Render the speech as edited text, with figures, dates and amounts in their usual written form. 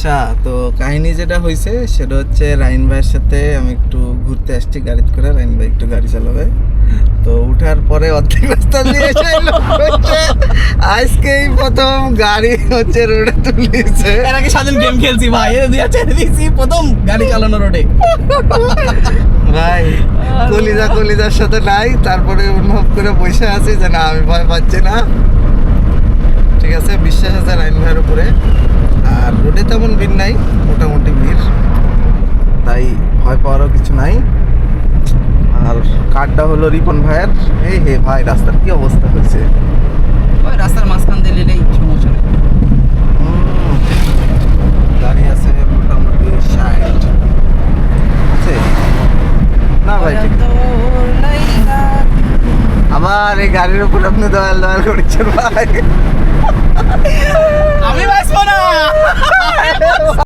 আচ্ছা, তো কাহিনী যেটা হয়েছে সেটা হচ্ছে রাইন ভাইয়ের সাথে আমি একটু ঘুরতে আসছি গাড়িতে করে। রাইন ভাই একটু গাড়ি চালাবে, তো উঠার পরে অর্ধেক রাস্তা দিয়ে এসে লোক হচ্ছে আজকেই প্রথম গাড়ি হচ্ছে রোডে তুলিয়েছে। এর আগে স্বাধীন গেম খেলছি ভাই, এ দিয়া ছেড়ে দিয়েছি প্রথম গাড়ি চালানো রোডে। ভাই কলিজার সাথে নাই, তারপরে অনুভব করে বসে আছি যে না আমি ভয় পাচ্ছি না। ঠিক আছে, বিশ্বাস আছে রাইন ভাইয়ের উপরে। আর রোডে তেমন ভিড় নাই, মোটামুটি ভিড়, তাই ভয় পাওয়ারও কিছু নাই। আর কার্ডটা হলো রিপন ভাইয়ের। এই হে ভাই, রাস্তার কি অবস্থা হয়েছে! ওই রাস্তার মাঝখান দিয়ে নিলেই সমস্যা নেই। গাড়ি আছে মোটামুটি 60 আছে না ভাই? ঠিক। আবার এই গাড়ির উপর আপনি দয়াল করছেন ভাই।